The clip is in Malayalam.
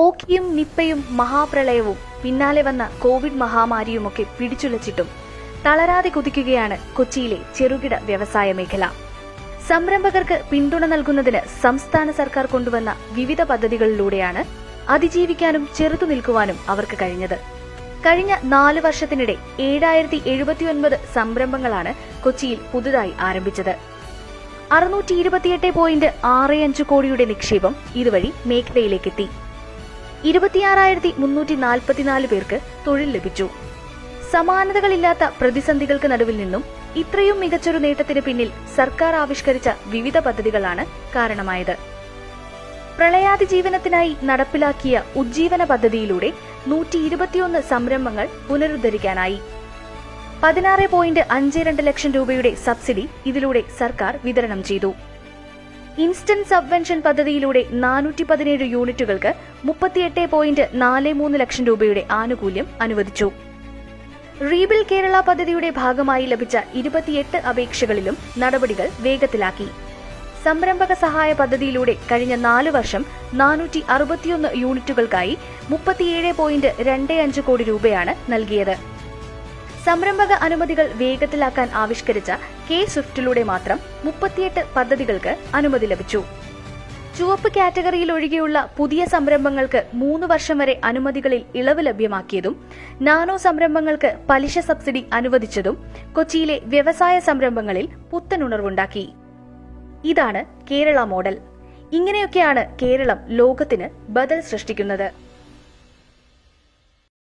ഓഖിയും നിപ്പയും മഹാപ്രളയവും പിന്നാലെ വന്ന കോവിഡ് മഹാമാരിയുമൊക്കെ പിടിച്ചുലച്ചിട്ടും തളരാതെ കുതിക്കുകയാണ് കൊച്ചിയിലെ ചെറുകിട വ്യവസായ മേഖല. സംരംഭകർക്ക് പിന്തുണ നൽകുന്നതിന് സംസ്ഥാന സർക്കാർ കൊണ്ടുവന്ന വിവിധ പദ്ധതികളിലൂടെയാണ് അതിജീവിക്കാനും ചെറുത്തുനിൽക്കുവാനും അവർക്ക് കഴിഞ്ഞത്. കഴിഞ്ഞ 4 വർഷത്തിനിടെ 7079 സംരംഭങ്ങളാണ് കൊച്ചിയിൽ പുതുതായി ആരംഭിച്ചത്. 628.65 കോടിയുടെ നിക്ഷേപം ഇതുവഴി മേഖലയിലേക്കെത്തി. 26,344 പേർക്ക് തൊഴിൽ ലഭിച്ചു. സമാനതകളില്ലാത്ത പ്രതിസന്ധികൾക്ക് നടുവിൽ നിന്നും ഇത്രയും മികച്ചൊരു നേട്ടത്തിന് പിന്നിൽ സർക്കാർ ആവിഷ്കരിച്ച വിവിധ പദ്ധതികളാണ് കാരണമായത്. പ്രളയാതിജീവനത്തിനായി നടപ്പിലാക്കിയ ഉജ്ജീവന പദ്ധതിയിലൂടെ 121 സംരംഭങ്ങൾ പുനരുദ്ധരിക്കാനായി. 16.52 ലക്ഷം രൂപയുടെ സബ്സിഡി ഇതിലൂടെ സർക്കാർ വിതരണം ചെയ്തു. ഇൻസ്റ്റന്റ് സബ്വെൻഷൻ പദ്ധതിയിലൂടെ 417 യൂണിറ്റുകൾക്ക് 38.43 ലക്ഷം രൂപയുടെ ആനുകൂല്യം അനുവദിച്ചു. റീബിൽ കേരള പദ്ധതിയുടെ ഭാഗമായി ലഭിച്ച 28 അപേക്ഷകളിലും നടപടികൾ വേഗത്തിലാക്കി. സംരംഭക സഹായ പദ്ധതിയിലൂടെ കഴിഞ്ഞ 4 വർഷം 461 യൂണിറ്റുകൾക്കായി 37.25 കോടി രൂപയാണ് നൽകിയത്. സംരംഭക അനുമതികൾ വേഗത്തിലാക്കാൻ ആവിഷ്കരിച്ച കെ സ്വിഫ്റ്റിലൂടെ മാത്രം 38 പദ്ധതികൾക്ക് അനുമതി ലഭിച്ചു. ചുവപ്പ് കാറ്റഗറിയിൽ ഒഴികെയുള്ള പുതിയ സംരംഭങ്ങൾക്ക് 3 വർഷം വരെ അനുമതികളിൽ ഇളവ് ലഭ്യമാക്കിയതും നാനോ സംരംഭങ്ങൾക്ക് പലിശ സബ്സിഡി അനുവദിച്ചതും കൊച്ചിയിലെ വ്യവസായ സംരംഭങ്ങളിൽ പുത്തനുണർവുണ്ടാക്കി. ഇതാണ് കേരള മോഡൽ. ഇങ്ങനെയൊക്കെയാണ് കേരളം ലോകത്തിന് ബദൽ സൃഷ്ടിക്കുന്നത്.